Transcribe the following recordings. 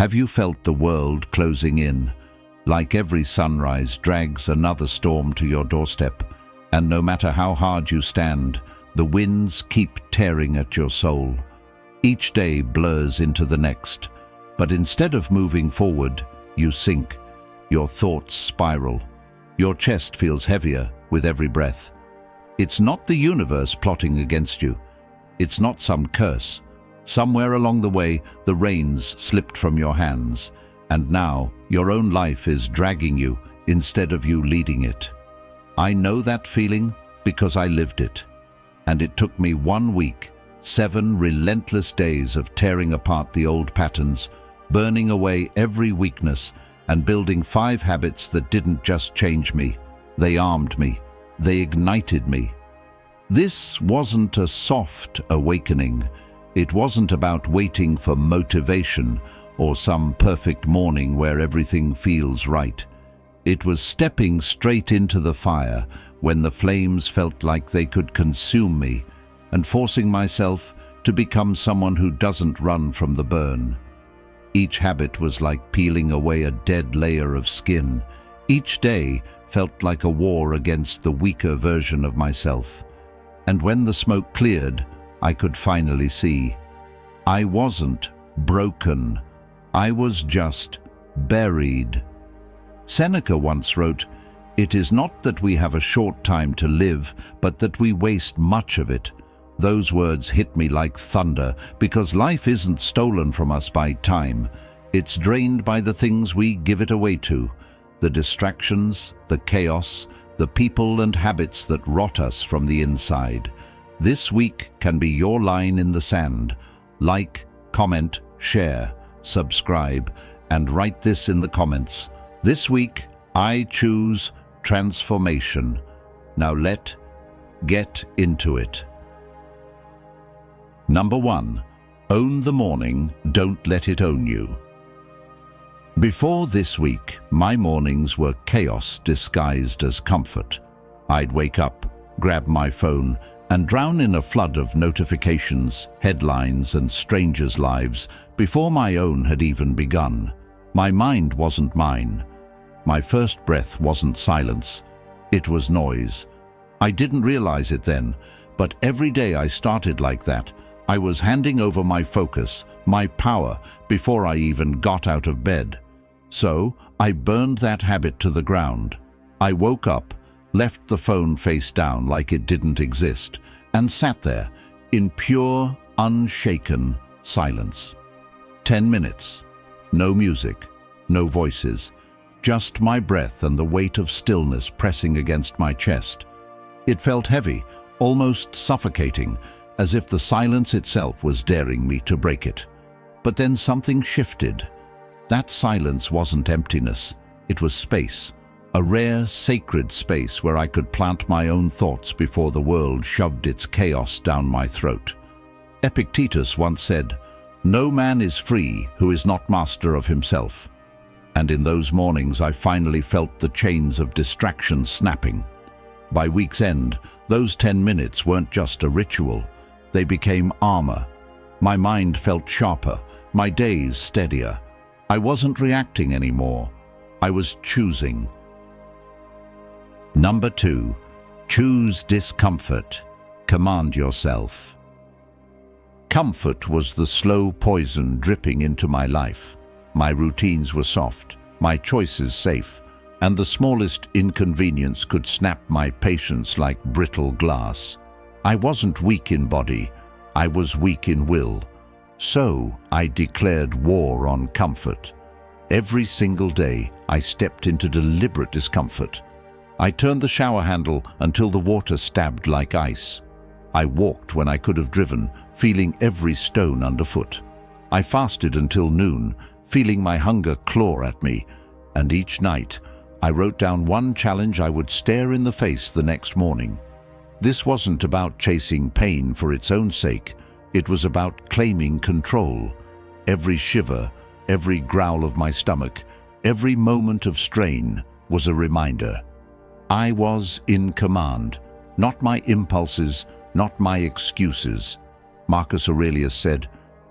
Have you felt the world closing in? Like every sunrise drags another storm to your doorstep, and no matter how hard you stand, the winds keep tearing at your soul. Each day blurs into the next, but instead of moving forward, you sink. Your thoughts spiral. Your chest feels heavier with every breath. It's not the universe plotting against you. It's not some curse. Somewhere along the way, the reins slipped from your hands, and now your own life is dragging you instead of you leading it. I know that feeling because I lived it. And it took me 1 week, 7 relentless days of tearing apart the old patterns, burning away every weakness, and building 5 habits that didn't just change me. They armed me. They ignited me. This wasn't a soft awakening. It wasn't about waiting for motivation or some perfect morning where everything feels right. It was stepping straight into the fire when the flames felt like they could consume me, and forcing myself to become someone who doesn't run from the burn. Each habit was like peeling away a dead layer of skin. Each day felt like a war against the weaker version of myself. And when the smoke cleared, I could finally see. I wasn't broken. I was just buried. Seneca once wrote, "It is not that we have a short time to live, but that we waste much of it." Those words hit me like thunder, because life isn't stolen from us by time. It's drained by the things we give it away to, the distractions, the chaos, the people and habits that rot us from the inside. This week can be your line in the sand. Like, comment, share, subscribe, and write this in the comments. This week, I choose transformation. Now get into it. Number 1, own the morning, don't let it own you. Before this week, my mornings were chaos disguised as comfort. I'd wake up, grab my phone, and drown in a flood of notifications, headlines, and strangers' lives before my own had even begun. My mind wasn't mine. My first breath wasn't silence. It was noise. I didn't realize it then, but every day I started like that. I was handing over my focus, my power, before I even got out of bed. So I burned that habit to the ground. I woke up, left the phone face down like it didn't exist, and sat there in pure, unshaken silence. 10 minutes. No music, no voices, just my breath and the weight of stillness pressing against my chest. It felt heavy, almost suffocating, as if the silence itself was daring me to break it. But then something shifted. That silence wasn't emptiness, it was space. A rare, sacred space where I could plant my own thoughts before the world shoved its chaos down my throat. Epictetus once said, "No man is free who is not master of himself." And in those mornings I finally felt the chains of distraction snapping. By week's end, those 10 minutes weren't just a ritual. They became armor. My mind felt sharper, my days steadier. I wasn't reacting anymore. I was choosing. Number 2, choose discomfort. Command yourself. Comfort was the slow poison dripping into my life. My routines were soft, my choices safe, and the smallest inconvenience could snap my patience like brittle glass. I wasn't weak in body, I was weak in will. So I declared war on comfort. Every single day I stepped into deliberate discomfort. I turned the shower handle until the water stabbed like ice. I walked when I could have driven, feeling every stone underfoot. I fasted until noon, feeling my hunger claw at me, and each night I wrote down one challenge I would stare in the face the next morning. This wasn't about chasing pain for its own sake. It was about claiming control. Every shiver, every growl of my stomach, every moment of strain was a reminder. I was in command, not my impulses, not my excuses. Marcus Aurelius said,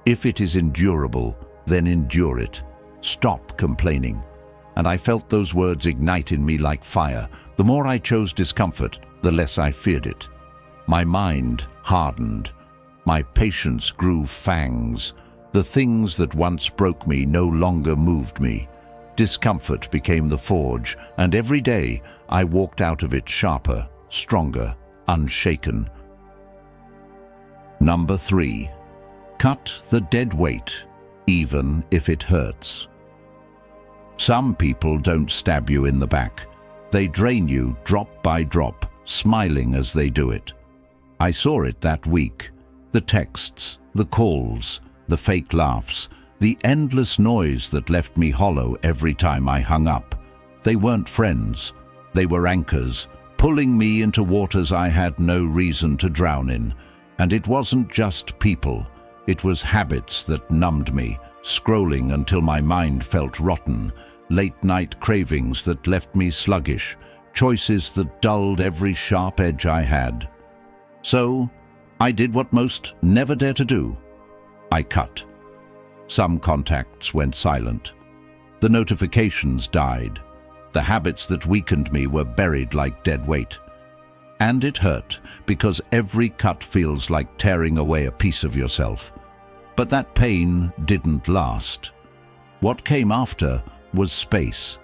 "If it is endurable, then endure it." Stop complaining. And I felt those words ignite in me like fire. The more I chose discomfort, the less I feared it. My mind hardened. My patience grew fangs. The things that once broke me no longer moved me. Discomfort became the forge, and every day I walked out of it sharper, stronger, unshaken. Number 3. Cut the dead weight, even if it hurts. Some people don't stab you in the back. They drain you drop by drop, smiling as they do it. I saw it that week. The texts, the calls, the fake laughs, the endless noise that left me hollow every time I hung up. They weren't friends. They were anchors, pulling me into waters I had no reason to drown in. And it wasn't just people. It was habits that numbed me, scrolling until my mind felt rotten, late-night cravings that left me sluggish, choices that dulled every sharp edge I had. So, I did what most never dare to do. I cut. Some contacts went silent. The notifications died. The habits that weakened me were buried like dead weight. And it hurt, because every cut feels like tearing away a piece of yourself. But that pain didn't last. What came after was space.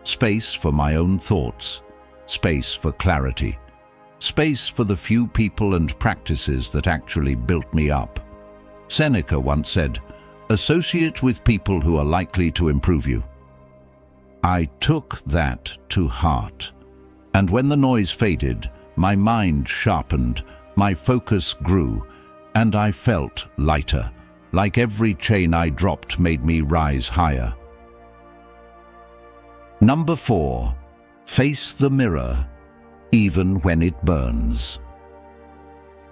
Space for my own thoughts. Space for clarity. Space for the few people and practices that actually built me up. Seneca once said, "Associate with people who are likely to improve you." I took that to heart. And when the noise faded, my mind sharpened, my focus grew, and I felt lighter, like every chain I dropped made me rise higher. Number 4. Face the mirror, even when it burns.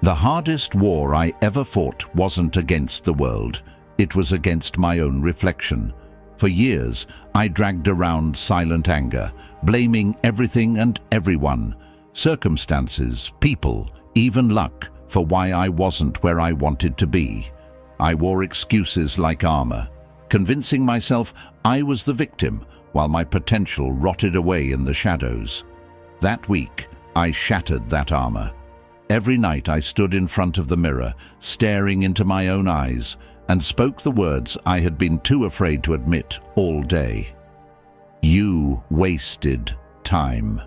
The hardest war I ever fought wasn't against the world, it was against my own reflection. For years, I dragged around silent anger, blaming everything and everyone, circumstances, people, even luck, for why I wasn't where I wanted to be. I wore excuses like armor, convincing myself I was the victim, while my potential rotted away in the shadows. That week, I shattered that armor. Every night I stood in front of the mirror, staring into my own eyes, and spoke the words I had been too afraid to admit all day. You wasted time.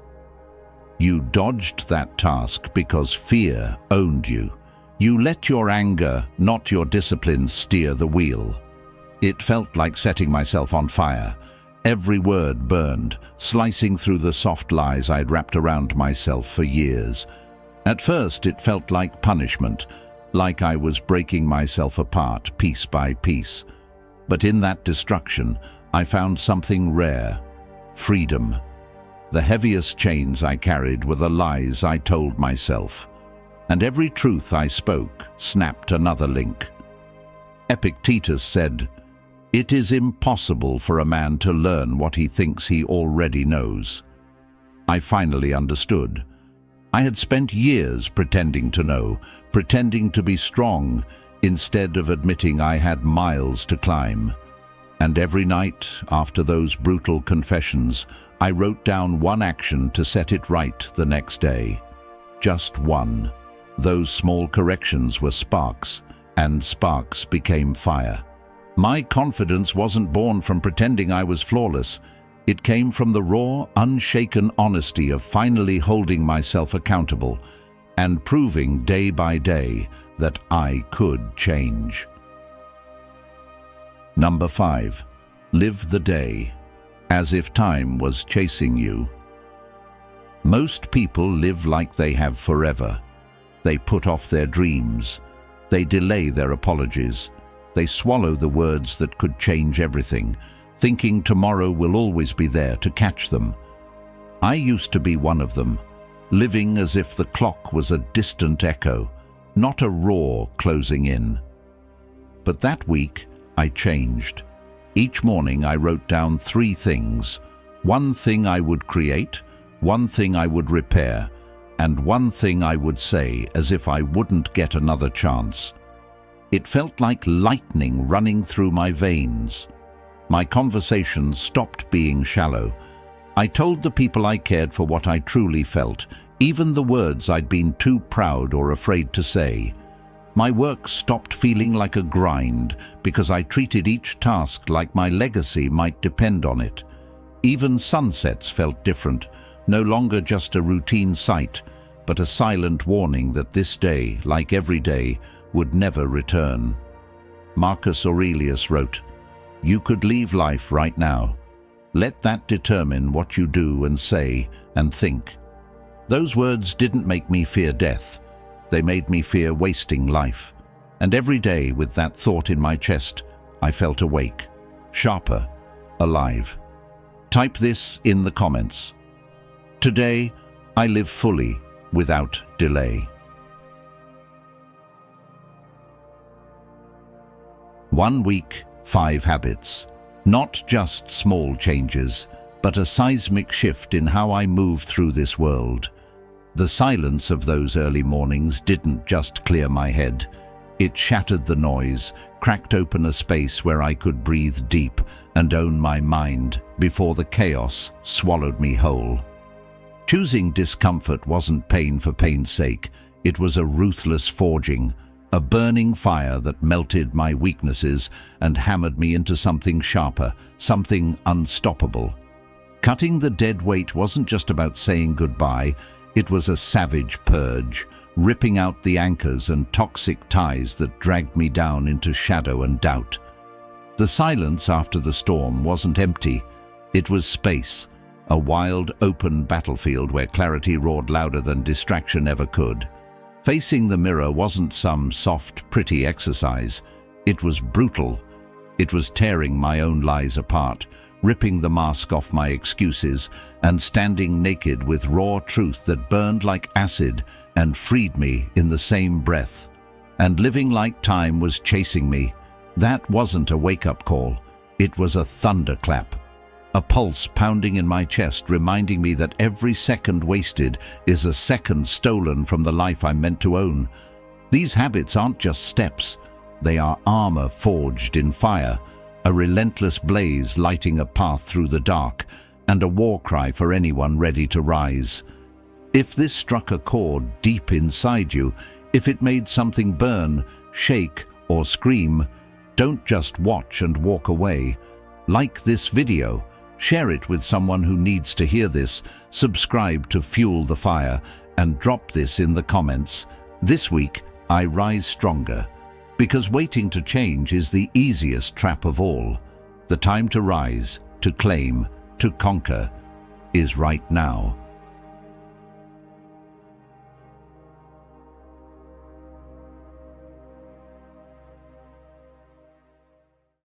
You dodged that task because fear owned you. You let your anger, not your discipline, steer the wheel. It felt like setting myself on fire. Every word burned, slicing through the soft lies I'd wrapped around myself for years. At first it felt like punishment, like I was breaking myself apart piece by piece. But in that destruction, I found something rare: freedom. The heaviest chains I carried were the lies I told myself, and every truth I spoke snapped another link. Epictetus said, "It is impossible for a man to learn what he thinks he already knows." I finally understood. I had spent years pretending to know, pretending to be strong, instead of admitting I had miles to climb. And every night, after those brutal confessions, I wrote down one action to set it right the next day. Just one. Those small corrections were sparks, and sparks became fire. My confidence wasn't born from pretending I was flawless. It came from the raw, unshaken honesty of finally holding myself accountable and proving day by day that I could change. Number 5. Live the day, as if time was chasing you. Most people live like they have forever. They put off their dreams. They delay their apologies. They swallow the words that could change everything, thinking tomorrow will always be there to catch them. I used to be one of them, living as if the clock was a distant echo, not a roar closing in. But that week, I changed. Each morning I wrote down 3 things. One thing I would create, one thing I would repair, and one thing I would say as if I wouldn't get another chance. It felt like lightning running through my veins. My conversations stopped being shallow. I told the people I cared for what I truly felt, even the words I'd been too proud or afraid to say. My work stopped feeling like a grind because I treated each task like my legacy might depend on it. Even sunsets felt different, no longer just a routine sight, but a silent warning that this day, like every day, would never return. Marcus Aurelius wrote, "You could leave life right now. Let that determine what you do and say and think." Those words didn't make me fear death. They made me fear wasting life. And every day with that thought in my chest, I felt awake, sharper, alive. Type this in the comments. Today, I live fully, without delay. 1 week, 5 habits. Not just small changes, but a seismic shift in how I move through this world. The silence of those early mornings didn't just clear my head. It shattered the noise, cracked open a space where I could breathe deep and own my mind before the chaos swallowed me whole. Choosing discomfort wasn't pain for pain's sake. It was a ruthless forging, a burning fire that melted my weaknesses and hammered me into something sharper, something unstoppable. Cutting the dead weight wasn't just about saying goodbye. It was a savage purge, ripping out the anchors and toxic ties that dragged me down into shadow and doubt. The silence after the storm wasn't empty. It was space, a wild, open battlefield where clarity roared louder than distraction ever could. Facing the mirror wasn't some soft, pretty exercise. It was brutal. It was tearing my own lies apart, ripping the mask off my excuses, and standing naked with raw truth that burned like acid and freed me in the same breath. And living like time was chasing me. That wasn't a wake-up call. It was a thunderclap. A pulse pounding in my chest, reminding me that every second wasted is a second stolen from the life I'm meant to own. These habits aren't just steps. They are armor forged in fire, a relentless blaze lighting a path through the dark, and a war cry for anyone ready to rise. If this struck a chord deep inside you, if it made something burn, shake, or scream, don't just watch and walk away. Like this video, share it with someone who needs to hear this, subscribe to fuel the fire, and drop this in the comments. This week, I rise stronger. Because waiting to change is the easiest trap of all. The time to rise, to claim, to conquer is right now.